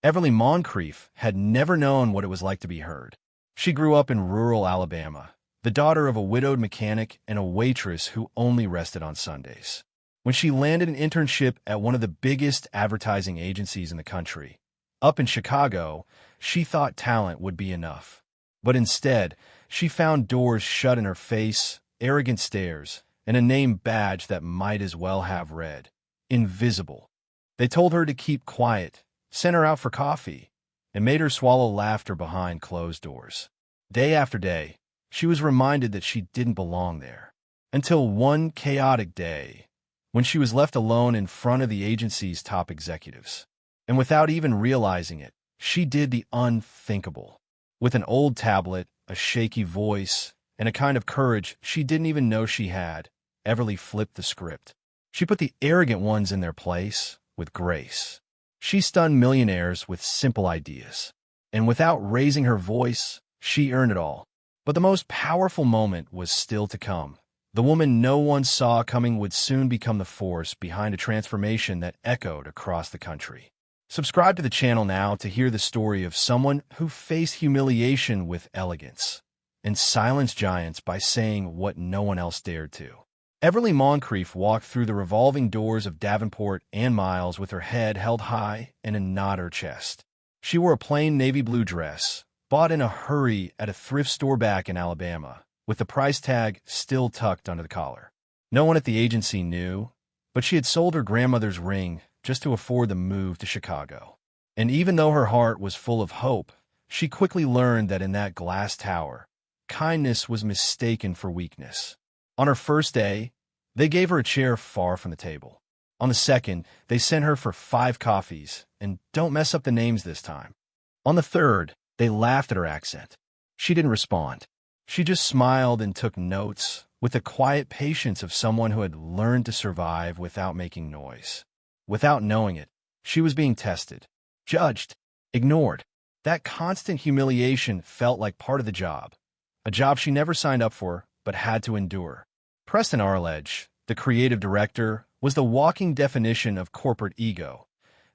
Everly Moncrief had never known what it was like to be heard. She grew up in rural Alabama, the daughter of a widowed mechanic and a waitress who only rested on Sundays. When she landed an internship at one of the biggest advertising agencies in the country, up in Chicago, she thought talent would be enough. But instead, she found doors shut in her face, arrogant stares, and a name badge that might as well have read, Invisible. They told her to keep quiet, sent her out for coffee, and made her swallow laughter behind closed doors. Day after day, she was reminded that she didn't belong there. Until one chaotic day, when she was left alone in front of the agency's top executives. And without even realizing it, she did the unthinkable. With an old tablet, a shaky voice, and a kind of courage she didn't even know she had, Everly flipped the script. She put the arrogant ones in their place with grace. She stunned millionaires with simple ideas. And without raising her voice, she earned it all. But the most powerful moment was still to come. The woman no one saw coming would soon become the force behind a transformation that echoed across the country. Subscribe to the channel now to hear the story of someone who faced humiliation with elegance and silenced giants by saying what no one else dared to. Everly Moncrief walked through the revolving doors of Davenport and Miles with her head held high and a knot her chest. She wore a plain navy blue dress, bought in a hurry at a thrift store back in Alabama, with the price tag still tucked under the collar. No one at the agency knew, but she had sold her grandmother's ring just to afford the move to Chicago. And even though her heart was full of hope, she quickly learned that in that glass tower, kindness was mistaken for weakness. On her first day, they gave her a chair far from the table. On the second, they sent her for 5 coffees, and don't mess up the names this time. On the third, they laughed at her accent. She didn't respond. She just smiled and took notes, with the quiet patience of someone who had learned to survive without making noise. Without knowing it, she was being tested, judged, ignored. That constant humiliation felt like part of the job, a job she never signed up for but had to endure. Preston Arledge, the creative director, was the walking definition of corporate ego,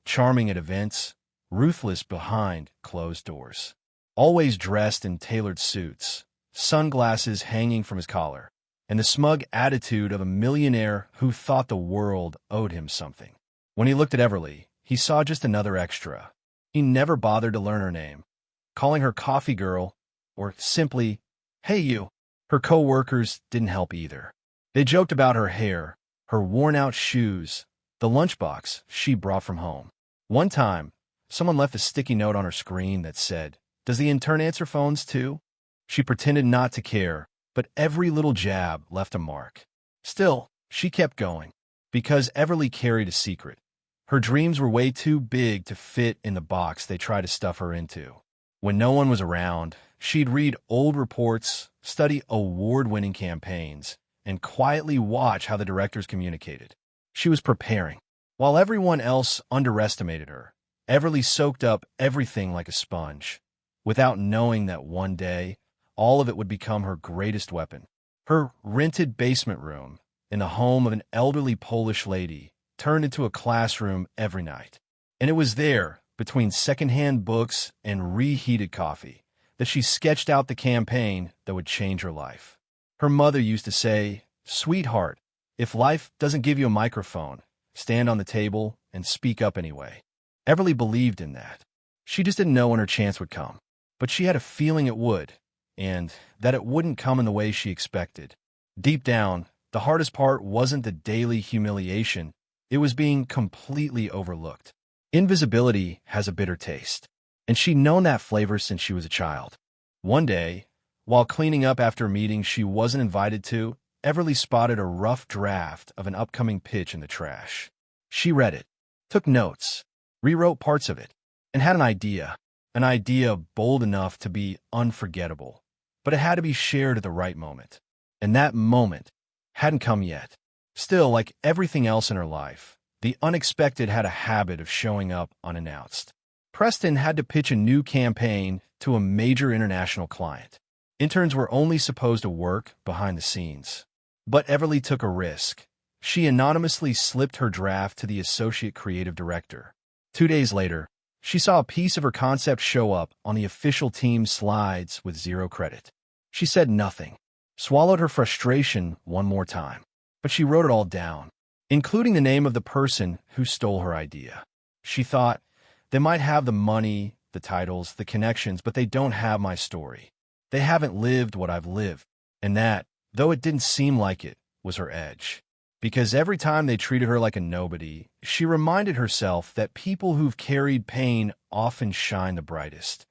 charming at events, ruthless behind closed doors. Always dressed in tailored suits, sunglasses hanging from his collar, and the smug attitude of a millionaire who thought the world owed him something. When he looked at Everly, he saw just another extra. He never bothered to learn her name, calling her coffee girl or simply, "Hey you." Her coworkers didn't help either. They joked about her hair, her worn-out shoes, the lunchbox she brought from home. One time, someone left a sticky note on her screen that said, "Does the intern answer phones too?" She pretended not to care, but every little jab left a mark. Still, she kept going, because Everly carried a secret. Her dreams were way too big to fit in the box they tried to stuff her into. When no one was around, she'd read old reports, study award-winning campaigns, and quietly watch how the directors communicated. She was preparing. While everyone else underestimated her, Everly soaked up everything like a sponge, without knowing that one day, all of it would become her greatest weapon. Her rented basement room, in the home of an elderly Polish lady, turned into a classroom every night. And it was there, between secondhand books and reheated coffee, that she sketched out the campaign that would change her life. Her mother used to say, "Sweetheart, if life doesn't give you a microphone, stand on the table and speak up anyway." Everly believed in that. She just didn't know when her chance would come. But she had a feeling it would, and that it wouldn't come in the way she expected. Deep down, the hardest part wasn't the daily humiliation, it was being completely overlooked. Invisibility has a bitter taste, and she'd known that flavor since she was a child. One day, while cleaning up after a meeting she wasn't invited to, Everly spotted a rough draft of an upcoming pitch in the trash. She read it, took notes, rewrote parts of it, and had an idea bold enough to be unforgettable. But it had to be shared at the right moment. And that moment hadn't come yet. Still, like everything else in her life, the unexpected had a habit of showing up unannounced. Preston had to pitch a new campaign to a major international client. Interns were only supposed to work behind the scenes. But Everly took a risk. She anonymously slipped her draft to the associate creative director. 2 days later, She saw a piece of her concept show up on the official team's slides with 0 credit. She said nothing, swallowed her frustration one more time, but she wrote it all down, including the name of the person who stole her idea. She thought, they might have the money, the titles, the connections, but they don't have my story. They haven't lived what I've lived. And that, though it didn't seem like it, was her edge. Because every time they treated her like a nobody, she reminded herself that people who've carried pain often shine the brightest,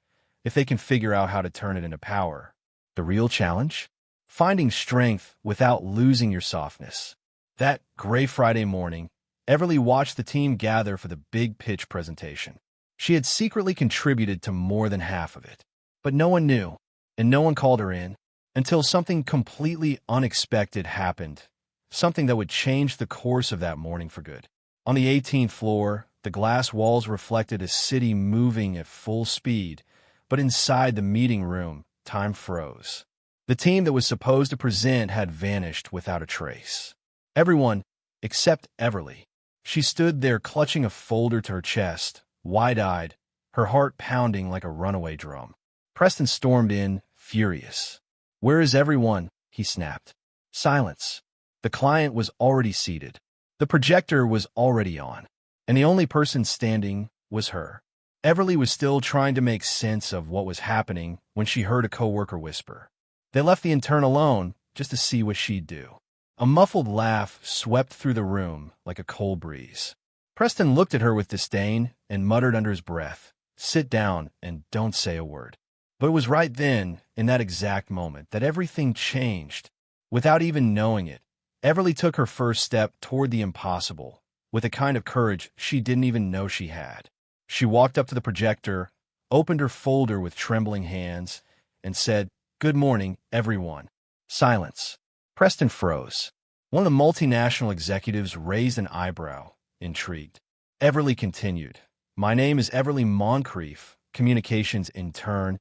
if they can figure out how to turn it into power. The real challenge? Finding strength without losing your softness. That gray Friday morning, Everly watched the team gather for the big pitch presentation. She had secretly contributed to more than half of it. But no one knew, and no one called her in, until something completely unexpected happened. Something that would change the course of that morning for good. On the 18th floor, the glass walls reflected a city moving at full speed, but inside the meeting room, time froze. The team that was supposed to present had vanished without a trace. Everyone, except Everly. She stood there clutching a folder to her chest, wide-eyed, her heart pounding like a runaway drum. Preston stormed in, furious. "Where is everyone?" he snapped. Silence. The client was already seated. The projector was already on. And the only person standing was her. Everly was still trying to make sense of what was happening when she heard a coworker whisper. They left the intern alone just to see what she'd do. A muffled laugh swept through the room like a cold breeze. Preston looked at her with disdain and muttered under his breath, "Sit down and don't say a word." But it was right then, in that exact moment, that everything changed. Without even knowing it, Everly took her first step toward the impossible, with a kind of courage she didn't even know she had. She walked up to the projector, opened her folder with trembling hands, and said, "Good morning, everyone." Silence. Preston froze. One of the multinational executives raised an eyebrow, intrigued. Everly continued, "My name is Everly Moncrief, communications intern,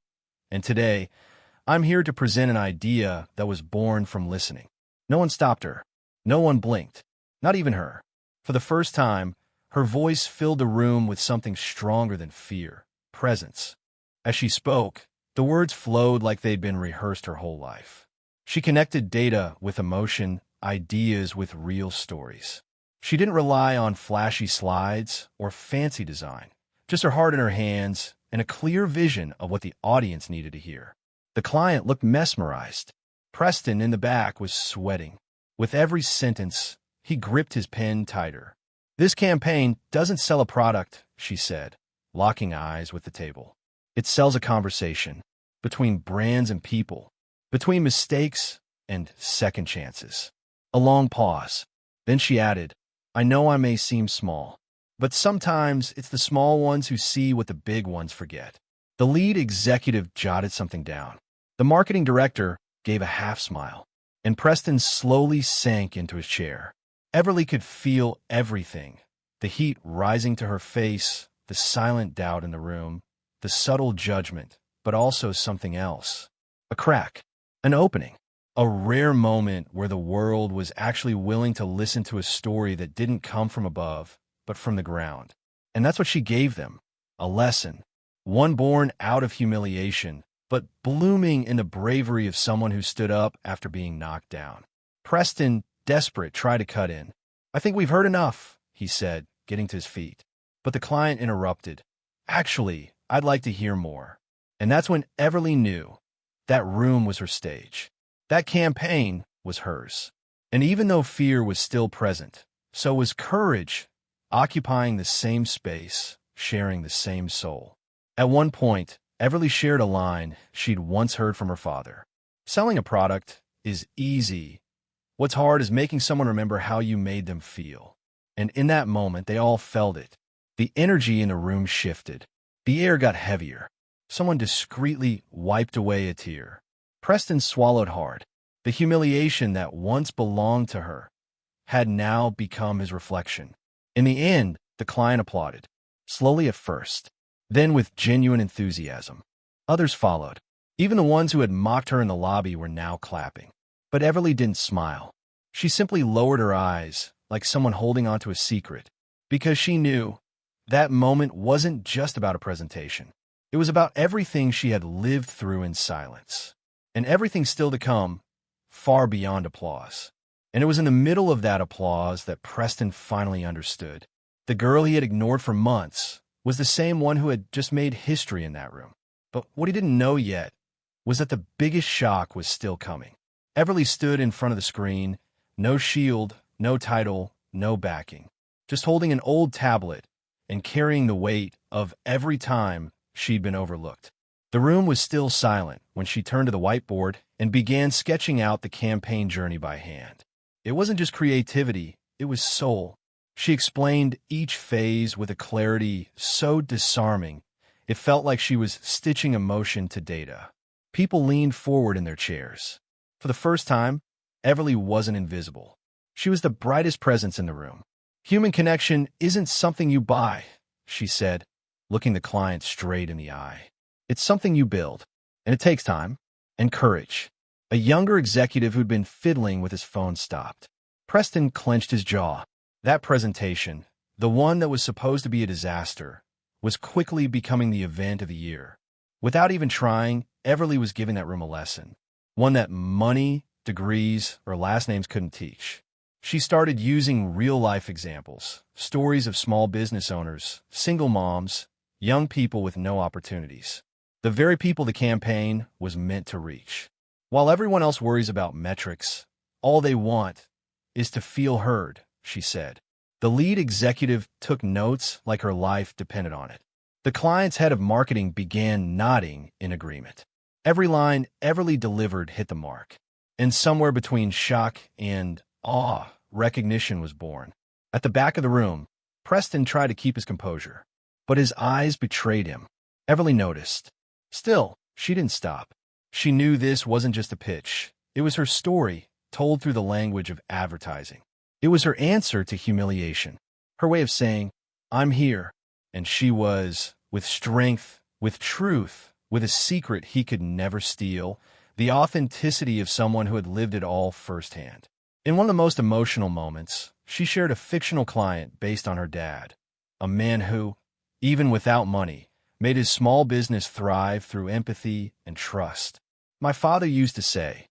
and today, I'm here to present an idea that was born from listening." No one stopped her. No one blinked. Not even her. For the first time, her voice filled the room with something stronger than fear, presence. As she spoke, the words flowed like they'd been rehearsed her whole life. She connected data with emotion, ideas with real stories. She didn't rely on flashy slides or fancy design, just her heart in her hands and a clear vision of what the audience needed to hear. The client looked mesmerized. Preston, in the back, was sweating. With every sentence, he gripped his pen tighter. "This campaign doesn't sell a product," she said, locking eyes with the table. "It sells a conversation between brands and people, between mistakes and second chances." A long pause. Then she added, "I know I may seem small, but sometimes it's the small ones who see what the big ones forget." The lead executive jotted something down. The marketing director gave a half smile, and Preston slowly sank into his chair. Everly could feel everything, the heat rising to her face, the silent doubt in the room, the subtle judgment, but also something else. A crack, an opening, a rare moment where the world was actually willing to listen to a story that didn't come from above, but from the ground. And that's what she gave them, a lesson, one born out of humiliation, but blooming in the bravery of someone who stood up after being knocked down. Preston, desperate, tried to cut in. "I think we've heard enough," he said, getting to his feet. But the client interrupted. "Actually, I'd like to hear more." And that's when Everly knew that room was her stage. That campaign was hers. And even though fear was still present, so was courage, occupying the same space, sharing the same soul. At one point, Everly shared a line she'd once heard from her father. "Selling a product is easy. What's hard is making someone remember how you made them feel." And in that moment, they all felt it. The energy in the room shifted. The air got heavier. Someone discreetly wiped away a tear. Preston swallowed hard. The humiliation that once belonged to her had now become his reflection. In the end, the client applauded. Slowly at first, then with genuine enthusiasm. Others followed. Even the ones who had mocked her in the lobby were now clapping. But Everly didn't smile. She simply lowered her eyes, like someone holding onto a secret, because she knew That moment wasn't just about a presentation. It was about everything she had lived through in silence. And everything still to come, far beyond applause. And it was in the middle of that applause that Preston finally understood. The girl he had ignored for months was the same one who had just made history in that room. But what he didn't know yet was that the biggest shock was still coming. Everly stood in front of the screen, no shield, no title, no backing, just holding an old tablet and carrying the weight of every time she'd been overlooked. The room was still silent when she turned to the whiteboard and began sketching out the campaign journey by hand. It wasn't just creativity, it was soul. She explained each phase with a clarity so disarming, it felt like she was stitching emotion to data. People leaned forward in their chairs. For the first time, Everly wasn't invisible. She was the brightest presence in the room. Human connection isn't something you buy, she said, looking the client straight in the eye. It's something you build, and it takes time and courage. A younger executive who'd been fiddling with his phone stopped. Preston clenched his jaw. That presentation, the one that was supposed to be a disaster, was quickly becoming the event of the year. Without even trying, Everly was giving that room a lesson, one that money, degrees, or last names couldn't teach. She started using real-life examples, stories of small business owners, single moms, young people with no opportunities, the very people the campaign was meant to reach. While everyone else worries about metrics, all they want is to feel heard, she said. The lead executive took notes like her life depended on it. The client's head of marketing began nodding in agreement. Every line Everly delivered hit the mark. And somewhere between shock and awe, recognition was born. At the back of the room, Preston tried to keep his composure, but his eyes betrayed him. Everly noticed. Still, she didn't stop. She knew this wasn't just a pitch. It was her story, told through the language of advertising. It was her answer to humiliation, her way of saying, I'm here. And she was, with strength, with truth, with a secret he could never steal, the authenticity of someone who had lived it all firsthand. In one of the most emotional moments, she shared a fictional client based on her dad, a man who, even without money, made his small business thrive through empathy and trust. My father used to say,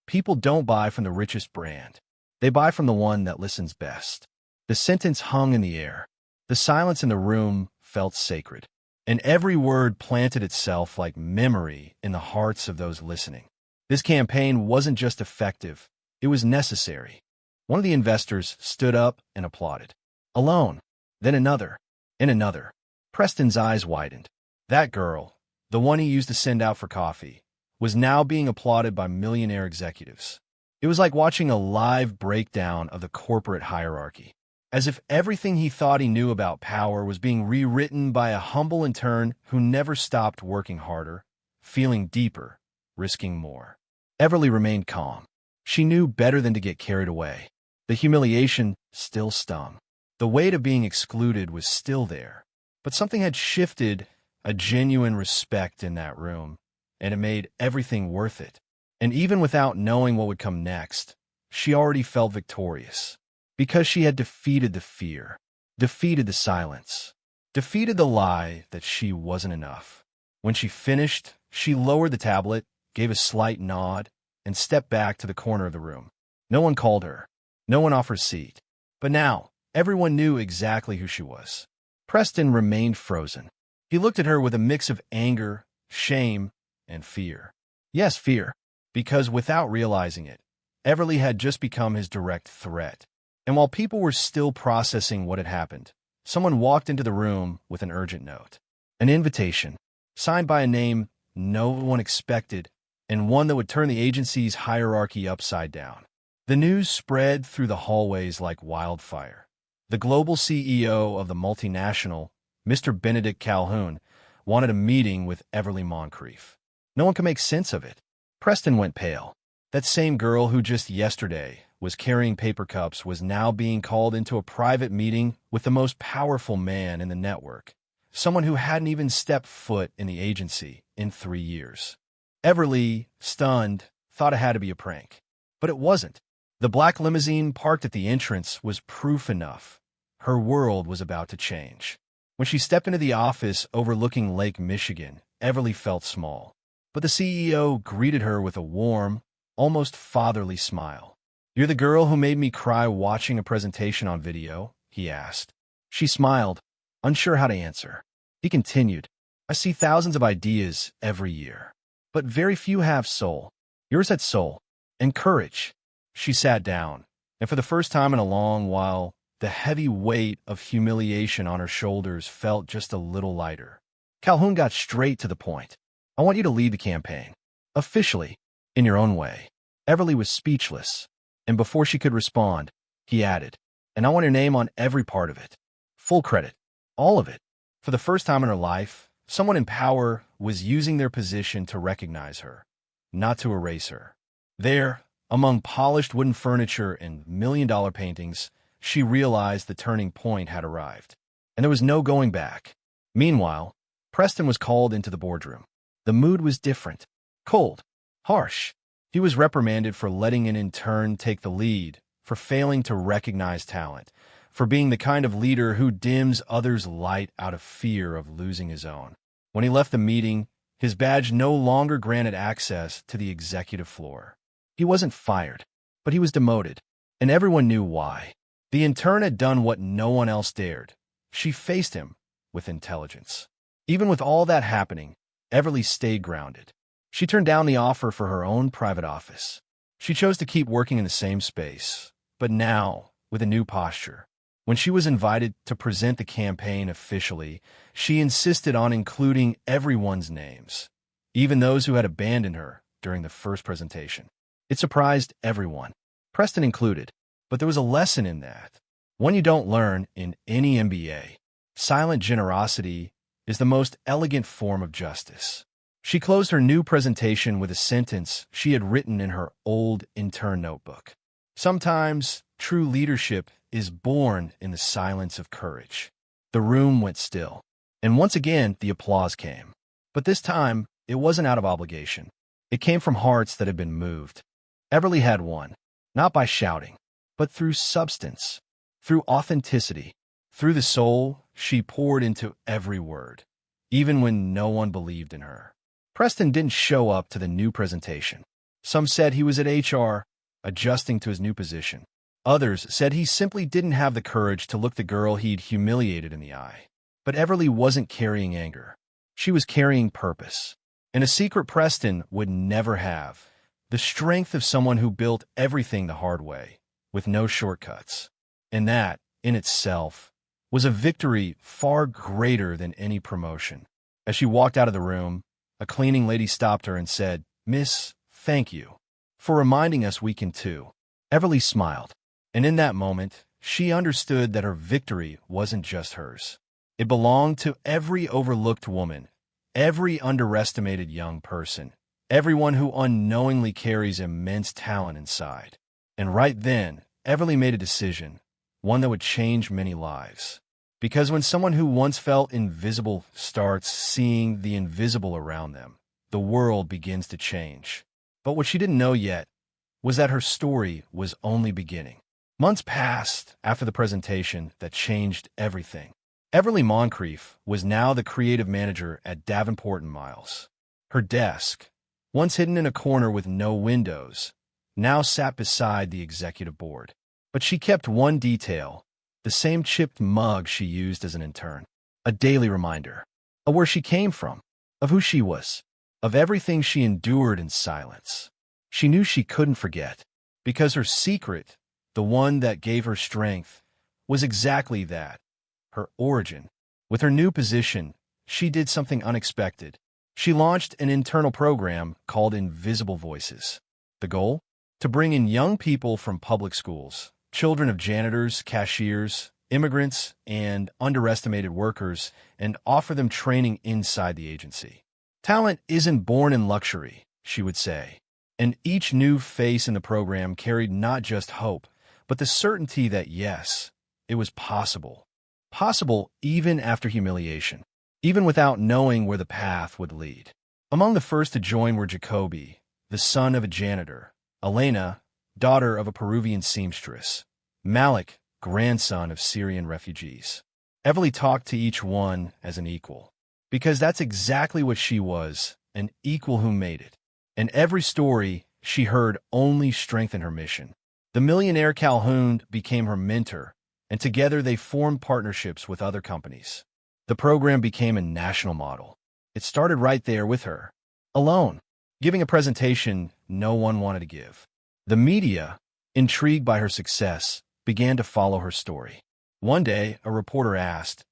people don't buy from the richest brand. They buy from the one that listens best. The sentence hung in the air. The silence in the room felt sacred, and every word planted itself like memory in the hearts of those listening. This campaign wasn't just effective, it was necessary. One of the investors stood up and applauded. Alone, then another, and another. Preston's eyes widened. That girl, the one he used to send out for coffee, was now being applauded by millionaire executives. It was like watching a live breakdown of the corporate hierarchy, as if everything he thought he knew about power was being rewritten by a humble intern who never stopped working harder, feeling deeper, risking more. Everly remained calm. She knew better than to get carried away. The humiliation still stung. The weight of being excluded was still there. But something had shifted, a genuine respect in that room, and it made everything worth it. And even without knowing what would come next, she already felt victorious. Because she had defeated the fear, defeated the silence, defeated the lie that she wasn't enough. When she finished, she lowered the tablet, gave a slight nod, and stepped back to the corner of the room. No one called her. No one offered a seat. But now, everyone knew exactly who she was. Preston remained frozen. He looked at her with a mix of anger, shame, and fear. Yes, fear, because without realizing it, Everly had just become his direct threat. And while people were still processing what had happened, someone walked into the room with an urgent note. An invitation, signed by a name no one expected, and one that would turn the agency's hierarchy upside down. The news spread through the hallways like wildfire. The global CEO of the multinational, Mr. Benedict Calhoun, wanted a meeting with Everly Moncrief. No one could make sense of it. Preston went pale. That same girl who just yesterday was carrying paper cups was now being called into a private meeting with the most powerful man in the network, someone who hadn't even stepped foot in the agency in 3 years. Everly, stunned, thought it had to be a prank. But it wasn't. The black limousine parked at the entrance was proof enough. Her world was about to change. When she stepped into the office overlooking Lake Michigan, Everly felt small. But the CEO greeted her with a warm, almost fatherly smile. "You're the girl who made me cry watching a presentation on video?" he asked. She smiled, unsure how to answer. He continued, "I see thousands of ideas every year, but very few have soul. Yours had soul and courage." She sat down, and for the first time in a long while, the heavy weight of humiliation on her shoulders felt just a little lighter. Calhoun got straight to the point. "I want you to lead the campaign. Officially, in your own way." Everly was speechless, and before she could respond, he added, "And I want your name on every part of it. Full credit. All of it." For the first time in her life, someone in power was using their position to recognize her, not to erase her. There, among polished wooden furniture and million-dollar paintings, she realized the turning point had arrived, and there was no going back. Meanwhile, Preston was called into the boardroom. The mood was different, cold, harsh. He was reprimanded for letting an intern take the lead, for failing to recognize talent, for being the kind of leader who dims others' light out of fear of losing his own. When he left the meeting, his badge no longer granted access to the executive floor. He wasn't fired, but he was demoted, and everyone knew why. The intern had done what no one else dared. She faced him with intelligence. Even with all that happening, Everly stayed grounded. She turned down the offer for her own private office. She chose to keep working in the same space, but now, with a new posture. When she was invited to present the campaign officially, she insisted on including everyone's names, even those who had abandoned her during the first presentation. It surprised everyone, Preston included, but there was a lesson in that. One you don't learn in any MBA. Silent generosity is the most elegant form of justice. She closed her new presentation with a sentence she had written in her old intern notebook. "Sometimes true leadership is born in the silence of courage." The room went still, and once again the applause came. But this time, it wasn't out of obligation. It came from hearts that had been moved. Everly had won, not by shouting, but through substance, through authenticity, through the soul she poured into every word, even when no one believed in her. Preston didn't show up to the new presentation. Some said he was at HR, adjusting to his new position. Others said he simply didn't have the courage to look the girl he'd humiliated in the eye. But Everly wasn't carrying anger. She was carrying purpose, and a secret Preston would never have. The strength of someone who built everything the hard way, with no shortcuts. And that, in itself, was a victory far greater than any promotion. As she walked out of the room, a cleaning lady stopped her and said, "Miss, thank you for reminding us we can too." Everly smiled, and in that moment, she understood that her victory wasn't just hers. It belonged to every overlooked woman, every underestimated young person, everyone who unknowingly carries immense talent inside. And right then, Everly made a decision, one that would change many lives. Because when someone who once felt invisible starts seeing the invisible around them, the world begins to change. But what she didn't know yet was that her story was only beginning. Months passed after the presentation that changed everything. Everly Moncrief was now the creative manager at Davenport and Miles. Her desk, once hidden in a corner with no windows, now sat beside the executive board. But she kept one detail, the same chipped mug she used as an intern. A daily reminder of where she came from, of who she was, of everything she endured in silence. She knew she couldn't forget, because her secret, the one that gave her strength, was exactly that, her origin. With her new position, she did something unexpected. She launched an internal program called Invisible Voices. The goal? To bring in young people from public schools, children of janitors, cashiers, immigrants, and underestimated workers, and offer them training inside the agency. Talent isn't born in luxury, she would say, and each new face in the program carried not just hope, but the certainty that yes, it was possible. Possible even after humiliation, even without knowing where the path would lead. Among the first to join were Jacoby, the son of a janitor, Elena, daughter of a Peruvian seamstress, Malik, grandson of Syrian refugees. Everly talked to each one as an equal, because that's exactly what she was, an equal who made it. And every story she heard only strengthened her mission. The millionaire Calhoun became her mentor, and together they formed partnerships with other companies. The program became a national model. It started right there with her, alone, giving a presentation no one wanted to give. The media, intrigued by her success, began to follow her story. One day, a reporter asked,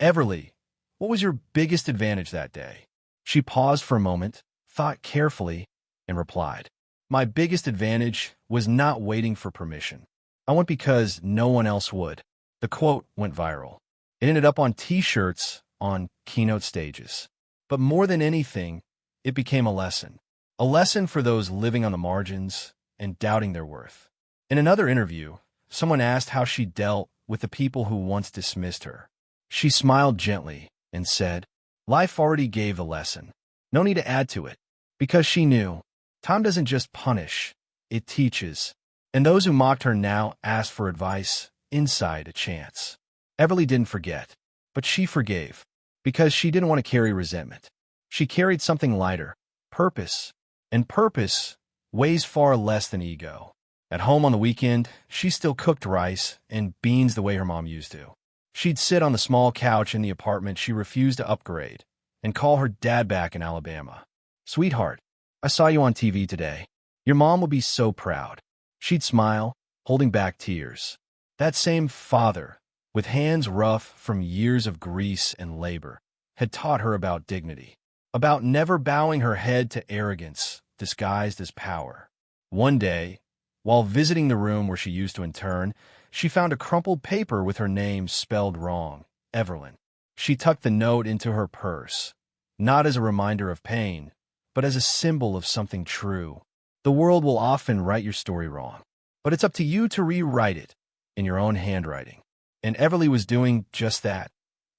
"Everly, what was your biggest advantage that day?" She paused for a moment, thought carefully, and replied, "My biggest advantage was not waiting for permission. I went because no one else would." The quote went viral. It ended up on T-shirts, on keynote stages. But more than anything, it became a lesson. A lesson for those living on the margins and doubting their worth. In another interview, someone asked how she dealt with the people who once dismissed her. She smiled gently and said, "Life already gave the lesson. No need to add to it." Because she knew, time doesn't just punish, it teaches. And those who mocked her now asked for advice inside a chance. Everly didn't forget, but she forgave, because she didn't want to carry resentment. She carried something lighter, purpose, and purpose weighs far less than ego. At home on the weekend, she still cooked rice and beans the way her mom used to. She'd sit on the small couch in the apartment she refused to upgrade and call her dad back in Alabama. "Sweetheart, I saw you on TV today. Your mom will be so proud." She'd smile, holding back tears. That same father, with hands rough from years of grease and labor, had taught her about dignity, about never bowing her head to arrogance disguised as power. One day, while visiting the room where she used to intern, she found a crumpled paper with her name spelled wrong, Everlyn. She tucked the note into her purse, not as a reminder of pain, but as a symbol of something true. The world will often write your story wrong, but it's up to you to rewrite it in your own handwriting. And Everly was doing just that,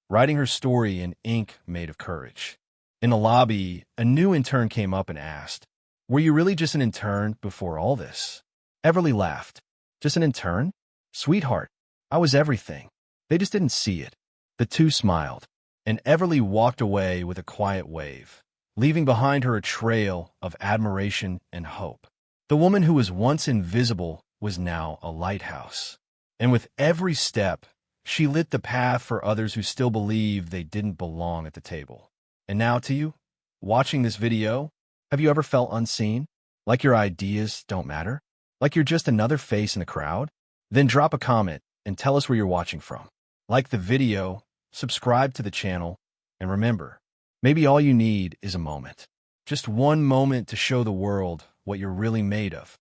writing her story in ink made of courage. In the lobby, a new intern came up and asked, "Were you really just an intern before all this?" Everly laughed. "Just an intern? Sweetheart, I was everything. They just didn't see it." The two smiled, and Everly walked away with a quiet wave, leaving behind her a trail of admiration and hope. The woman who was once invisible was now a lighthouse. And with every step, she lit the path for others who still believe they didn't belong at the table. And now to you, watching this video, have you ever felt unseen? Like your ideas don't matter? Like you're just another face in the crowd? Then drop a comment and tell us where you're watching from. Like the video, subscribe to the channel, and remember, maybe all you need is a moment. Just one moment to show the world what you're really made of.